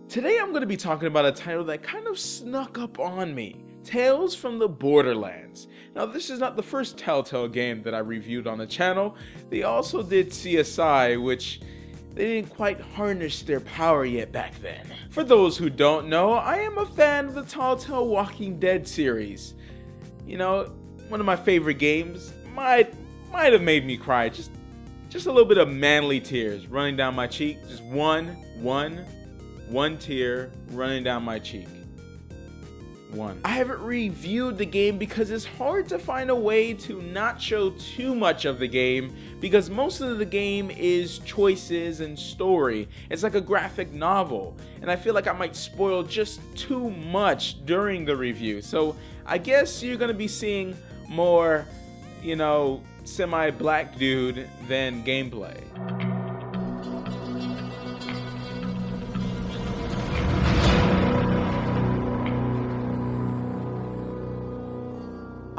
Today I'm going to be talking about a title that kind of snuck up on me. Tales from the Borderlands. Now this is not the first Telltale game that I reviewed on the channel. They also did CSI, which they didn't quite harness their power yet back then. For those who don't know, I am a fan of the Telltale Walking Dead series. You know, one of my favorite games. Might have made me cry. Just a little bit of manly tears running down my cheek. Just one tear running down my cheek. One. I haven't reviewed the game because it's hard to find a way to not show too much of the game, because most of the game is choices and story. It's like a graphic novel, and I feel like I might spoil just too much during the review. So I guess you're gonna be seeing more, you know, semi-black dude than gameplay.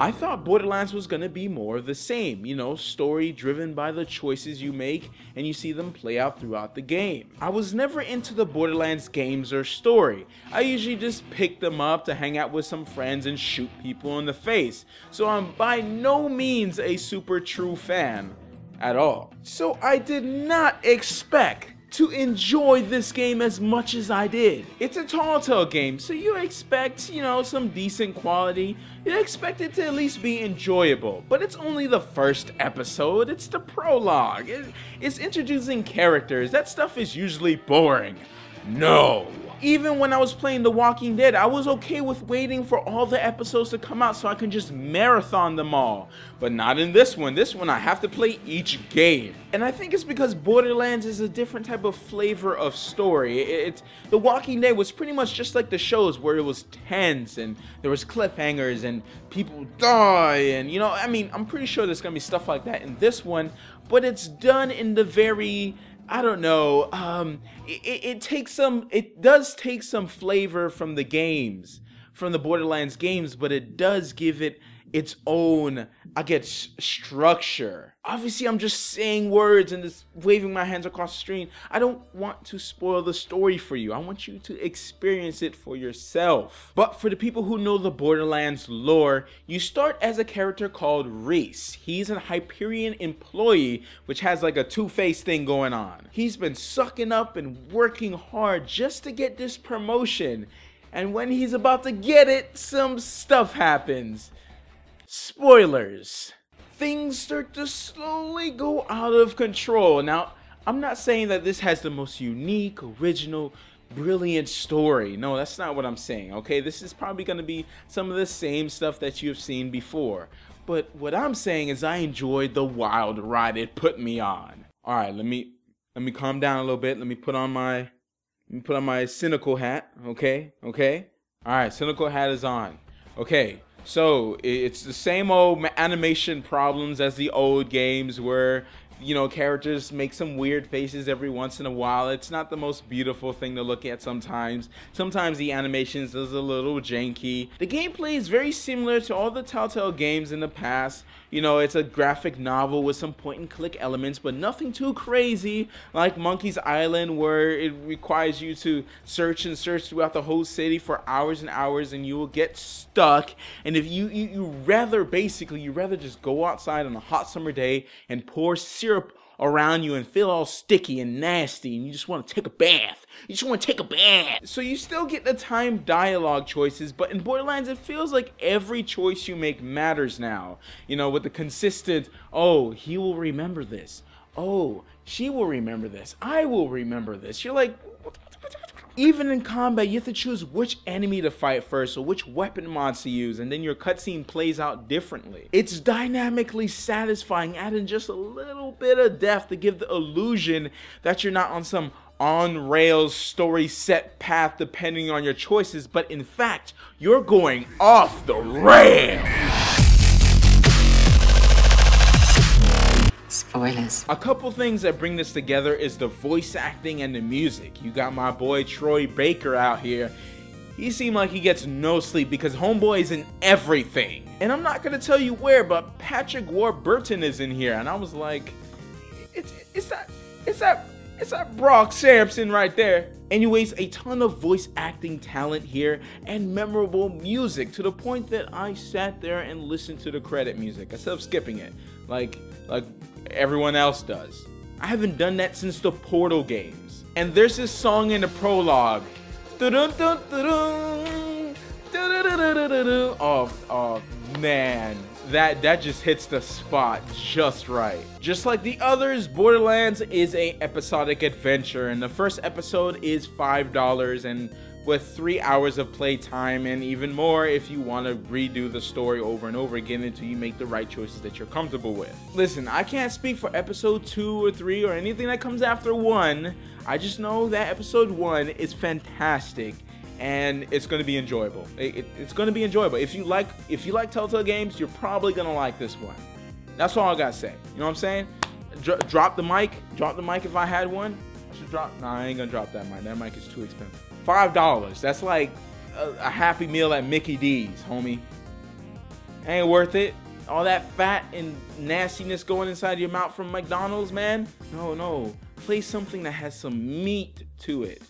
I thought Borderlands was going to be more of the same, you know, story driven by the choices you make and you see them play out throughout the game. I was never into the Borderlands games or story. I usually just pick them up to hang out with some friends and shoot people in the face. So I'm by no means a super true fan at all. So I did not expect to enjoy this game as much as I did. It's a Telltale game, so you expect, you know, some decent quality. You expect it to at least be enjoyable, but it's only the first episode. It's the prologue. It's introducing characters. That stuff is usually boring. No. Even when I was playing The Walking Dead, I was okay with waiting for all the episodes to come out so I can just marathon them all. But not in this one. This one I have to play each game. And I think it's because Borderlands is a different type of flavor of story. The Walking Dead was pretty much just like the shows, where it was tense and there was cliffhangers and people die, and you know, I mean, I'm pretty sure there's gonna be stuff like that in this one, but it's done in the very, I don't know, it does take some flavor from the games, from the Borderlands games, but it does give it its own, I guess, structure. Obviously, I'm just saying words and just waving my hands across the screen. I don't want to spoil the story for you. I want you to experience it for yourself. But for the people who know the Borderlands lore, you start as a character called Reese. He's a Hyperion employee, which has like a two-faced thing going on. He's been sucking up and working hard just to get this promotion. And when he's about to get it, some stuff happens. Spoilers. Things start to slowly go out of control. Now, I'm not saying that this has the most unique, original, brilliant story. No, that's not what I'm saying, okay? This is probably going to be some of the same stuff that you've seen before. But what I'm saying is I enjoyed the wild ride it put me on. All right, let me calm down a little bit. Let me put on my cynical hat, okay? Okay? All right, cynical hat is on. Okay. So it's the same old animation problems as the old games, where, you know, characters make some weird faces every once in a while. It's not the most beautiful thing to look at sometimes. Sometimes the animations is a little janky. The gameplay is very similar to all the Telltale games in the past. You know, it's a graphic novel with some point and click elements, but nothing too crazy like Monkey's Island, where it requires you to search and search throughout the whole city for hours and hours, and you will get stuck. And if you rather just go outside on a hot summer day and pour syrup around you and feel all sticky and nasty, and you just want to take a bath. You just want to take a bath. So you still get the timed dialogue choices, but in Borderlands it feels like every choice you make matters now. You know, with the consistent, oh, he will remember this. Oh, she will remember this. I will remember this. You're like, even in combat, you have to choose which enemy to fight first or which weapon mods to use, and then your cutscene plays out differently. It's dynamically satisfying, adding just a little bit of depth to give the illusion that you're not on some on-rails story set path depending on your choices, but in fact, you're going off the rails. Spoilers. A couple things that bring this together is the voice acting and the music. You got my boy Troy Baker out here. He seemed like he gets no sleep because homeboy is in everything. And I'm not gonna tell you where, but Patrick Warburton is in here, and I was like, is that It's a Brock Sampson right there. Anyways, a ton of voice acting talent here and memorable music to the point that I sat there and listened to the credit music instead of skipping it like everyone else does. I haven't done that since the Portal games. And there's this song in the prologue. Oh man, that just hits the spot just right. Just like the others, Borderlands is a episodic adventure, and the first episode is $5, and with 3 hours of playtime and even more if you want to redo the story over and over again until you make the right choices that you're comfortable with. Listen, I can't speak for episode 2 or 3 or anything that comes after 1. I just know that episode 1 is fantastic and it's going to be enjoyable. It's going to be enjoyable. If you like Telltale games, you're probably going to like this one. That's all I got to say. You know what I'm saying? Drop the mic. Drop the mic if I had one. I should drop. Nah, I ain't going to drop that mic. That mic is too expensive. $5. That's like a Happy Meal at Mickey D's, homie. Ain't worth it. All that fat and nastiness going inside your mouth from McDonald's, man. No. Play something that has some meat to it.